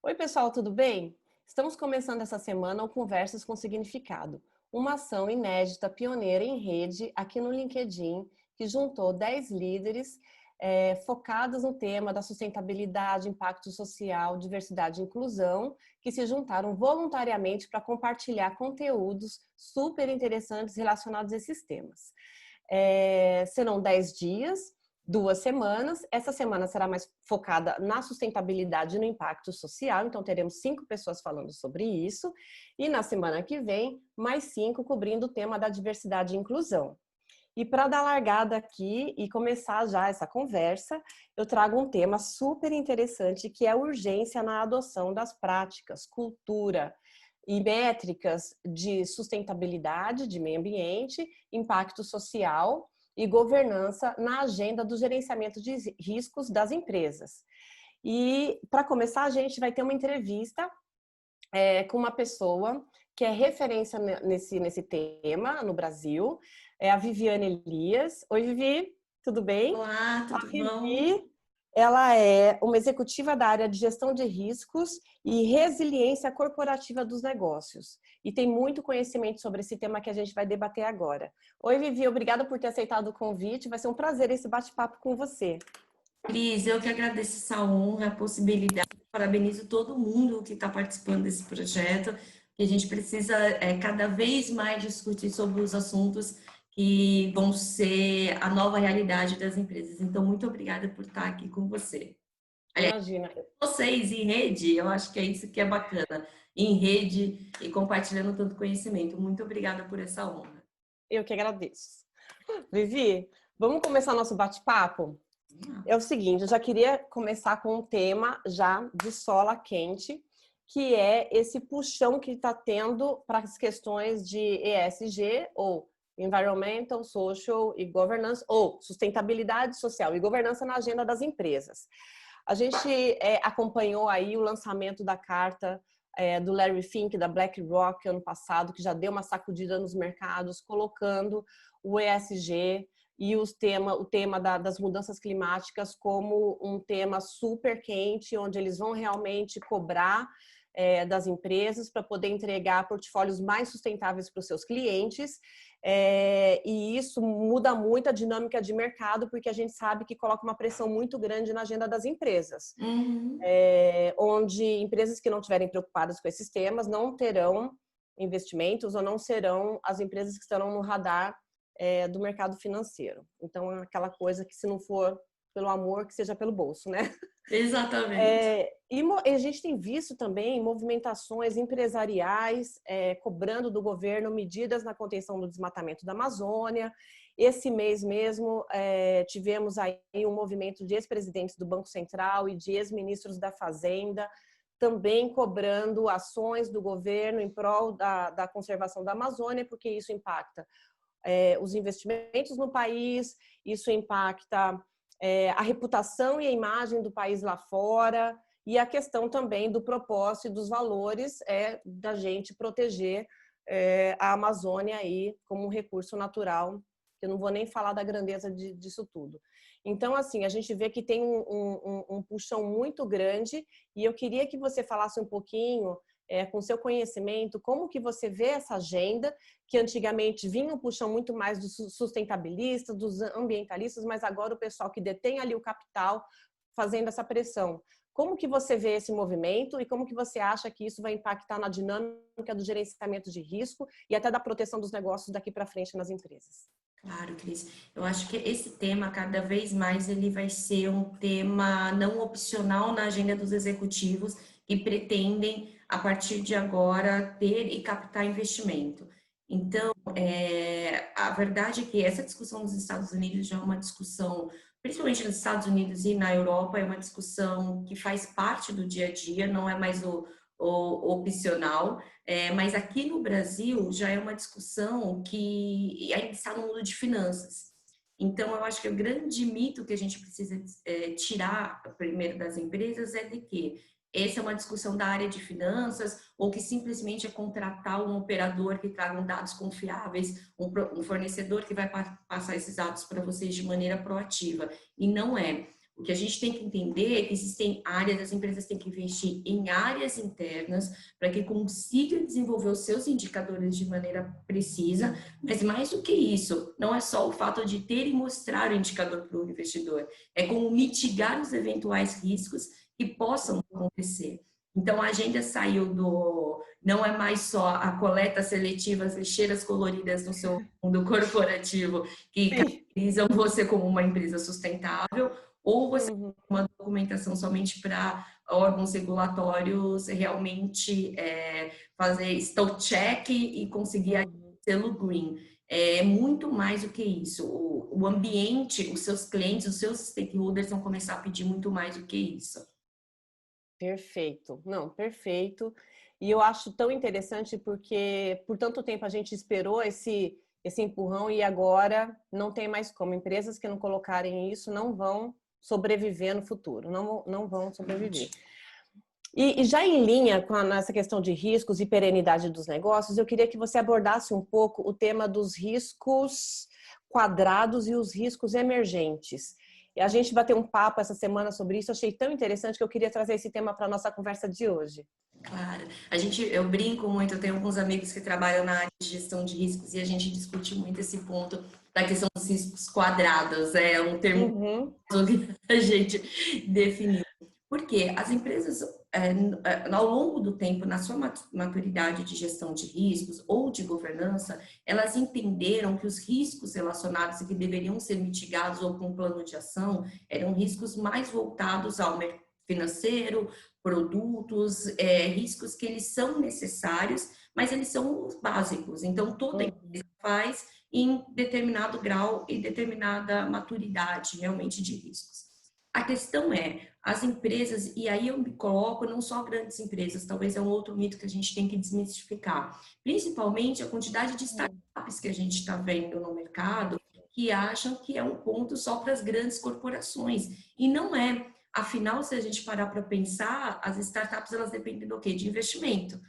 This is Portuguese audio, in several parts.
Oi, pessoal, tudo bem? Estamos começando essa semana o Conversas com Significado, uma ação inédita, pioneira em rede aqui no LinkedIn, que juntou 10 líderes focados no tema da sustentabilidade, impacto social, diversidade e inclusão, que se juntaram voluntariamente para compartilhar conteúdos super interessantes relacionados a esses temas. Serão 10 dias, 2 semanas. Essa semana será mais focada na sustentabilidade e no impacto social, então teremos 5 pessoas falando sobre isso. E na semana que vem, mais 5 cobrindo o tema da diversidade e inclusão. E para dar largada aqui e começar já essa conversa, eu trago um tema super interessante que é a urgência na adoção das práticas, cultura e métricas de sustentabilidade, de meio ambiente, impacto social e governança na agenda do gerenciamento de riscos das empresas. E para começar, a gente vai ter uma entrevista com uma pessoa que é referência nesse tema no Brasil, é a Viviane Elias. Oi, Vivi, tudo bem? Olá, A tudo bom? Vivi, ela é uma executiva da área de gestão de riscos e resiliência corporativa dos negócios. E tem muito conhecimento sobre esse tema que a gente vai debater agora. Oi, Vivi, obrigada por ter aceitado o convite. Vai ser um prazer esse bate-papo com você. Cris, eu que agradeço essa honra, a possibilidade. Parabenizo todo mundo que está participando desse projeto, que a gente precisa cada vez mais discutir sobre os assuntos que vão ser a nova realidade das empresas. Então, muito obrigada por estar aqui com você. Aliás, Imagina, vocês em rede, eu acho que é isso que é bacana, em rede e compartilhando tanto conhecimento. Muito obrigada por essa honra. eu que agradeço. Vivi, vamos começar nosso bate-papo? É o seguinte, eu já queria começar com um tema já de sola quente, que é esse puxão que está tendo para as questões de ESG, ou Environmental, Social e Governance, ou sustentabilidade social e governança na agenda das empresas. A gente acompanhou aí o lançamento da carta do Larry Fink, da BlackRock, ano passado, que já deu uma sacudida nos mercados, colocando o ESG e o tema das mudanças climáticas como um tema super quente, onde eles vão realmente cobrar das empresas para poder entregar portfólios mais sustentáveis para os seus clientes. E isso muda muito a dinâmica de mercado, porque a gente sabe que coloca uma pressão muito grande na agenda das empresas. Uhum. Onde empresas que não estiverem preocupadas com esses temas não terão investimentos ou não serão as empresas que estarão no radar do mercado financeiro. Então, é aquela coisa que, se não for pelo amor, que seja pelo bolso, né? Exatamente. E a gente tem visto também movimentações empresariais cobrando do governo medidas na contenção do desmatamento da Amazônia. Esse mês mesmo tivemos aí um movimento de ex-presidentes do Banco Central e de ex-ministros da Fazenda também cobrando ações do governo em prol da conservação da Amazônia, porque isso impacta os investimentos no país, isso impacta a reputação e a imagem do país lá fora, e a questão também do propósito e dos valores da gente proteger a Amazônia aí como um recurso natural. Eu não vou nem falar da grandeza disso tudo. Então, assim, a gente vê que tem um puxão muito grande, e eu queria que você falasse um pouquinho, com seu conhecimento, como que você vê essa agenda, que antigamente vinha um puxão muito mais dos sustentabilistas, dos ambientalistas, mas agora o pessoal que detém ali o capital fazendo essa pressão. Como que você vê esse movimento e como que você acha que isso vai impactar na dinâmica do gerenciamento de risco e até da proteção dos negócios daqui para frente nas empresas? Claro, Cris. Eu acho que esse tema, cada vez mais, ele vai ser um tema não opcional na agenda dos executivos que pretendem, a partir de agora, ter e captar investimento. Então, a verdade é que essa discussão nos Estados Unidos já é uma discussão, principalmente nos Estados Unidos e na Europa, é uma discussão que faz parte do dia a dia, não é mais o opcional. Mas aqui no Brasil já é uma discussão que ainda está no mundo de finanças. Então, eu acho que o grande mito que a gente precisa tirar primeiro das empresas é de que essa é uma discussão da área de finanças ou que simplesmente é contratar um operador que traga dados confiáveis, um fornecedor que vai passar esses dados para vocês de maneira proativa. E não é. O que a gente tem que entender é que existem áreas, as empresas têm que investir em áreas internas para que consigam desenvolver os seus indicadores de maneira precisa, mas mais do que isso, não é só o fato de ter e mostrar o indicador para o investidor, é como mitigar os eventuais riscos que possam acontecer. Então, a agenda saiu do... Não é mais só a coleta seletiva, as lixeiras coloridas no seu mundo corporativo que caracterizam você como uma empresa sustentável, ou você tem uma documentação somente para órgãos regulatórios realmente fazer spell check e conseguir selo green. É muito mais do que isso. O ambiente, os seus clientes, os seus stakeholders vão começar a pedir muito mais do que isso. Perfeito. Não, perfeito. E eu acho tão interessante porque por tanto tempo a gente esperou esse empurrão e agora não tem mais como. Empresas que não colocarem isso não vão sobreviver no futuro, não vão sobreviver. E já em linha com essa questão de riscos e perenidade dos negócios, eu queria que você abordasse um pouco o tema dos riscos quadrados e os riscos emergentes. E a gente bateu um papo essa semana sobre isso, achei tão interessante que eu queria trazer esse tema para a nossa conversa de hoje. Claro. Eu brinco muito, eu tenho alguns amigos que trabalham na área de gestão de riscos e a gente discute muito esse ponto da questão dos riscos quadrados, é um termo que a gente definiu. Porque as empresas, ao longo do tempo, na sua maturidade de gestão de riscos ou de governança, elas entenderam que os riscos relacionados e que deveriam ser mitigados ou com um plano de ação eram riscos mais voltados ao mercado financeiro, produtos, riscos que eles são necessários, mas eles são os básicos. Então, toda empresa faz em determinado grau e determinada maturidade realmente de riscos. A questão é, as empresas, e aí eu me coloco não só grandes empresas, talvez é um outro mito que a gente tem que desmistificar, principalmente a quantidade de startups que a gente está vendo no mercado, que acham que é um ponto só para as grandes corporações, e não é. Afinal, se a gente parar para pensar, as startups elas dependem do quê? De investimento.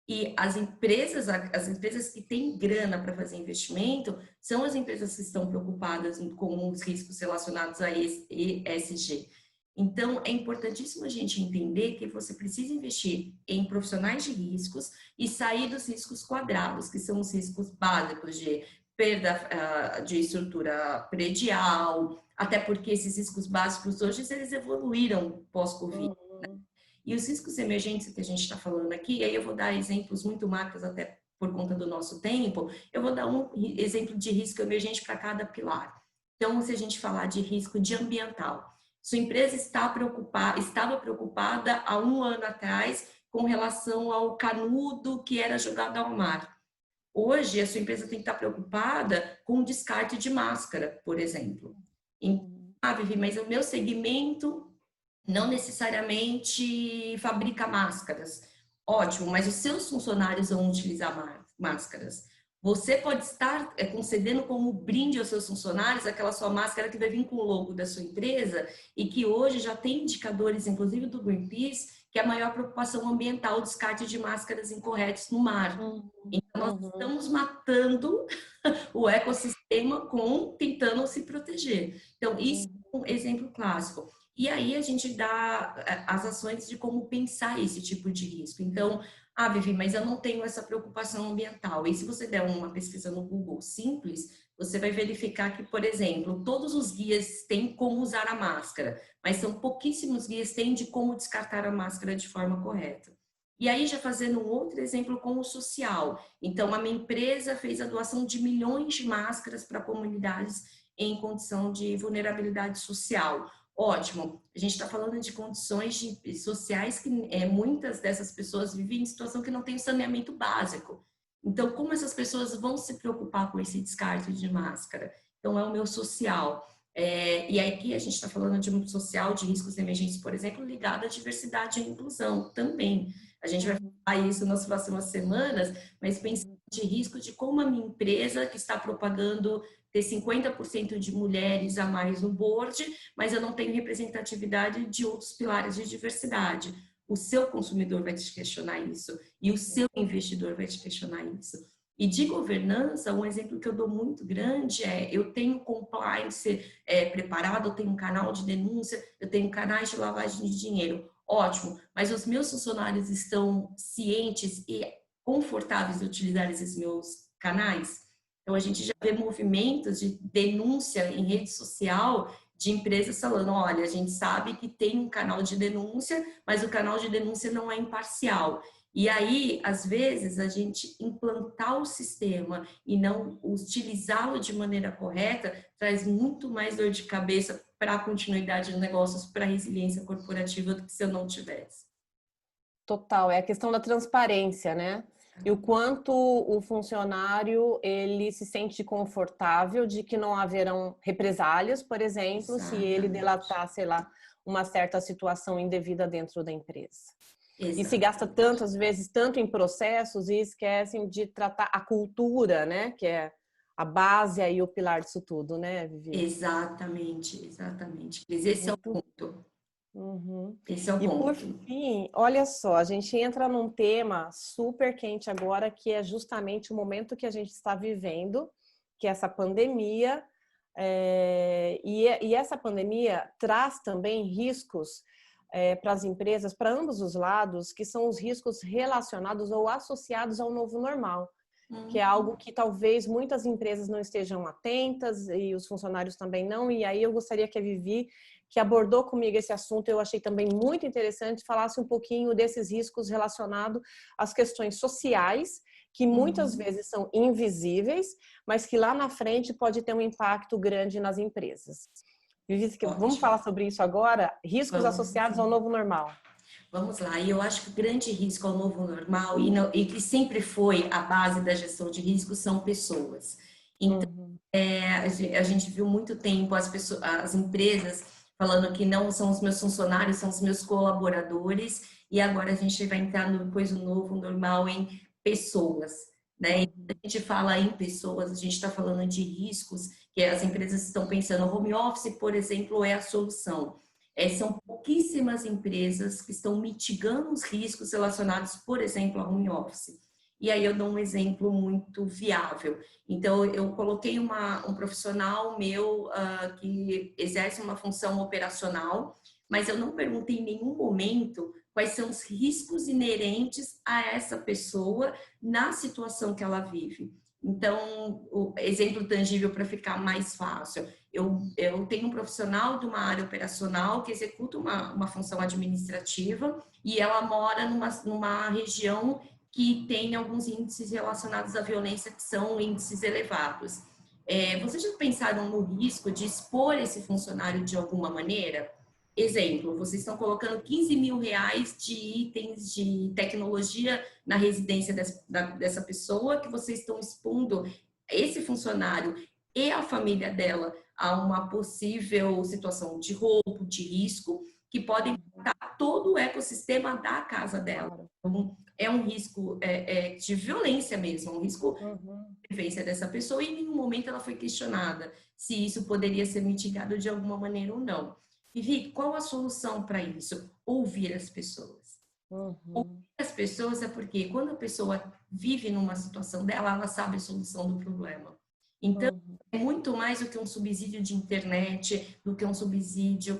E as empresas que têm grana para fazer investimento são as empresas que estão preocupadas com os riscos relacionados a ESG. Então, é importantíssimo a gente entender que você precisa investir em profissionais de riscos e sair dos riscos quadrados, que são os riscos básicos de perda de estrutura predial, até porque esses riscos básicos hoje eles evoluíram pós-Covid. E os riscos emergentes que a gente está falando aqui, aí eu vou dar exemplos muito macros até por conta do nosso tempo, eu vou dar um exemplo de risco emergente para cada pilar. Então, se a gente falar de risco de ambiental, sua empresa estava preocupada há um ano atrás com relação ao canudo que era jogado ao mar. Hoje, a sua empresa tem que estar preocupada com o descarte de máscara, por exemplo. Vivi, mas o meu segmento não necessariamente fabrica máscaras. Ótimo, mas os seus funcionários vão utilizar máscaras. Você pode estar concedendo como brinde aos seus funcionários aquela sua máscara que vai vir com o logo da sua empresa e que hoje já tem indicadores, inclusive do Greenpeace, que é a maior preocupação ambiental, o descarte de máscaras incorretas no mar. Então, nós estamos matando o ecossistema tentando se proteger. Então, isso é um exemplo clássico. E aí a gente dá as ações de como pensar esse tipo de risco. Então, Vivi, mas eu não tenho essa preocupação ambiental. E se você der uma pesquisa no Google simples, você vai verificar que, por exemplo, todos os guias têm como usar a máscara, mas são pouquíssimos guias têm de como descartar a máscara de forma correta. E aí, já fazendo um outro exemplo com o social. Então, a minha empresa fez a doação de milhões de máscaras para comunidades em condição de vulnerabilidade social. Ótimo, a gente está falando de condições sociais que muitas dessas pessoas vivem em situação que não tem saneamento básico. Então, como essas pessoas vão se preocupar com esse descarte de máscara? Então, é o meu social. E aqui a gente está falando de um social de riscos emergentes, por exemplo, ligado à diversidade e à inclusão também. A gente vai falar isso nas próximas semanas, mas pensando de risco de como a minha empresa que está propagando ter 50% de mulheres a mais no board, mas eu não tenho representatividade de outros pilares de diversidade. O seu consumidor vai te questionar isso e o seu investidor vai te questionar isso. E de governança, um exemplo que eu dou muito grande é, eu tenho compliance preparado, eu tenho um canal de denúncia, eu tenho canais de lavagem de dinheiro. Ótimo, mas os meus funcionários estão cientes e confortáveis de utilizar esses meus canais? Então, a gente já vê movimentos de denúncia em rede social de empresas falando, olha, a gente sabe que tem um canal de denúncia, mas o canal de denúncia não é imparcial. E aí, às vezes, a gente implantar o sistema e não utilizá-lo de maneira correta traz muito mais dor de cabeça para a continuidade de negócios, para a resiliência corporativa do que se eu não tivesse. Total, é a questão da transparência, né? E o quanto o funcionário ele se sente confortável de que não haverão represálias, por exemplo, se ele Exatamente. delatar, sei lá, uma certa situação indevida dentro da empresa. E se gasta Exatamente. tantas vezes, tanto em processos e esquecem de tratar a cultura, né? Que é a base aí, o pilar disso tudo, né, Vivi? Exatamente, exatamente. Cris, esse é o Muito. ponto. Uhum. Esse é o E por ponto. fim, olha só, a gente entra num tema super quente agora, que é justamente o momento que a gente está vivendo, que é essa pandemia. E essa pandemia traz também riscos para as empresas, para ambos os lados, que são os riscos relacionados ou associados ao novo normal, que é algo que talvez muitas empresas não estejam atentas e os funcionários também não. E aí eu gostaria que a Vivi, que abordou comigo esse assunto, eu achei também muito interessante, falasse um pouquinho desses riscos relacionados às questões sociais, que muitas Uhum. vezes são invisíveis, mas que lá na frente pode ter um impacto grande nas empresas. Vivi, vamos Ótimo. falar sobre isso agora? Riscos Vamos, associados ao novo normal. vamos lá. E eu acho que o grande risco ao novo normal, e que sempre foi a base da gestão de risco, são pessoas. Então, Uhum. a gente viu muito tempo as pessoas, as empresas falando que não são os meus funcionários, são os meus colaboradores, e agora a gente vai entrar no depois do novo normal em pessoas, né? E quando Uhum. a gente fala em pessoas, a gente está falando de riscos que as empresas estão pensando. Home office, por exemplo, é a solução. São pouquíssimas empresas que estão mitigando os riscos relacionados, por exemplo, a home office. E aí eu dou um exemplo muito viável. Então, eu coloquei um profissional meu que exerce uma função operacional, mas eu não perguntei em nenhum momento quais são os riscos inerentes a essa pessoa na situação que ela vive. Então, o exemplo tangível para ficar mais fácil. Eu tenho um profissional de uma área operacional que executa uma função administrativa e ela mora numa região que tem alguns índices relacionados à violência que são índices elevados. Vocês já pensaram no risco de expor esse funcionário de alguma maneira? Exemplo, vocês estão colocando 15 mil reais de itens de tecnologia na residência dessa pessoa, que vocês estão expondo esse funcionário e a família dela a uma possível situação de roubo, de risco, que podem impactar todo o ecossistema da casa dela. Claro. Então, é um risco de violência mesmo, um risco Uhum. de vivência dessa pessoa, e em nenhum momento ela foi questionada se isso poderia ser mitigado de alguma maneira ou não. Vivi, qual a solução para isso? Ouvir as pessoas. Ouvir Uhum. as pessoas é porque quando a pessoa vive numa situação dela, ela sabe a solução do problema. Então, Uhum. é muito mais do que um subsídio de internet, do que um subsídio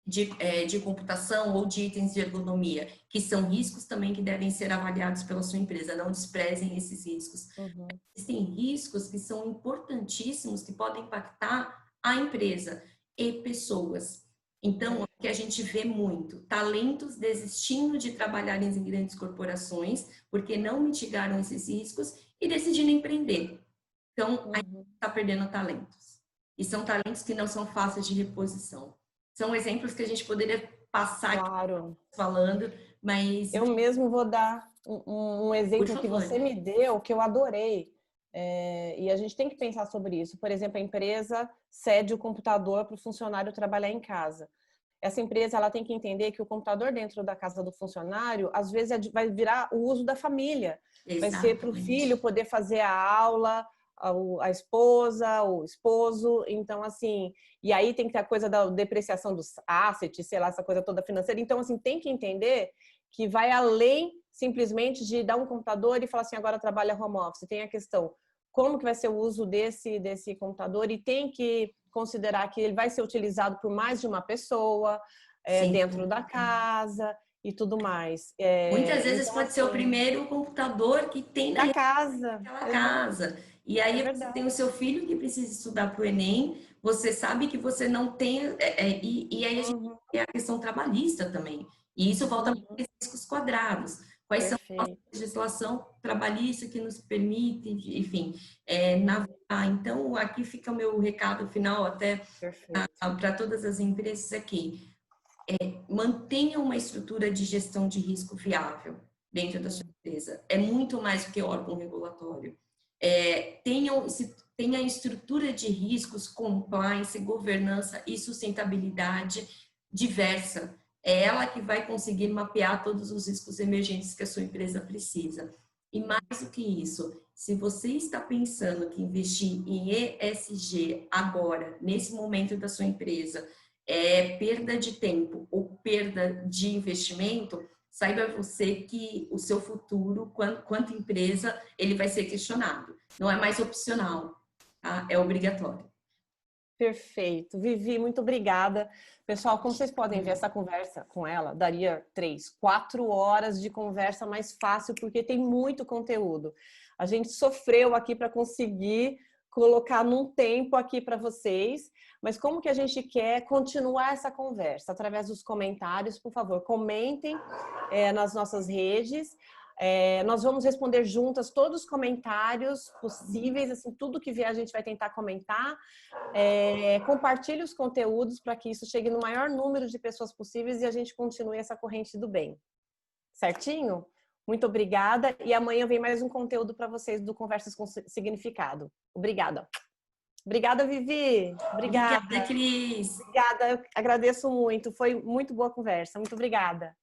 de computação ou de itens de ergonomia, que são riscos também que devem ser avaliados pela sua empresa. Não desprezem esses riscos. Uhum. Existem riscos que são importantíssimos, que podem impactar a empresa e pessoas. Então, é o que a gente vê muito, talentos desistindo de trabalhar em grandes corporações, porque não mitigaram esses riscos e decidindo empreender. Então, a gente Uhum. está perdendo talentos. E são talentos que não são fáceis de reposição. São exemplos que a gente poderia passar aqui Claro. falando, mas, Eu mesmo vou dar um por exemplo que favor. você me deu, que eu adorei. E a gente tem que pensar sobre isso. Por exemplo, a empresa cede o computador para o funcionário trabalhar em casa. Essa empresa ela tem que entender que o computador dentro da casa do funcionário, às vezes, vai virar o uso da família. Vai ser para o filho Exatamente. poder fazer a aula, a esposa, o esposo. Então, assim, e aí tem que ter a coisa da depreciação dos assets, sei lá, essa coisa toda financeira. Então, assim, tem que entender que vai além simplesmente de dar um computador e falar assim, agora trabalha home office. Tem a questão, como que vai ser o uso desse computador, e tem que considerar que ele vai ser utilizado por mais de uma pessoa dentro da casa e tudo mais. Muitas vezes Então, pode ser o assim, primeiro computador que tem da casa. naquela casa. E É aí você tem o verdade. seu filho que precisa estudar para o Enem, você sabe que você não tem. E aí a gente Uhum, tem a questão trabalhista também. E isso volta para uhum, os riscos quadrados. Quais são a perfeito, legislação trabalhista que nos permite, enfim, navegar. Então, aqui fica o meu recado final até perfeito. para todas as empresas aqui. Mantenha uma estrutura de gestão de risco viável dentro da sua Uhum, empresa. É muito mais do que órgão regulatório. Tenha estrutura de riscos, compliance, governança e sustentabilidade diversa. É ela que vai conseguir mapear todos os riscos emergentes que a sua empresa precisa. E mais do que isso, se você está pensando que investir em ESG agora, nesse momento da sua empresa, perda de tempo ou perda de investimento, saiba você que o seu futuro, quanto empresa, ele vai ser questionado. Não é mais opcional, tá? É obrigatório. perfeito. Vivi, muito obrigada. Pessoal, como vocês podem ver, essa conversa com ela daria 3, 4 horas de conversa mais fácil, porque tem muito conteúdo. A gente sofreu aqui para conseguir colocar num tempo aqui para vocês, mas como que a gente quer continuar essa conversa? Através dos comentários, por favor, comentem nas nossas redes. Nós vamos responder juntas todos os comentários possíveis, assim, tudo que vier a gente vai tentar comentar. Compartilhe os conteúdos para que isso chegue no maior número de pessoas possíveis e a gente continue essa corrente do bem. Certinho? Muito obrigada. E amanhã vem mais um conteúdo para vocês do Conversas com Significado. Obrigada. Obrigada, Vivi. Obrigada, Obrigada. Cris. Obrigada. Eu agradeço muito. Foi muito boa conversa. Muito obrigada.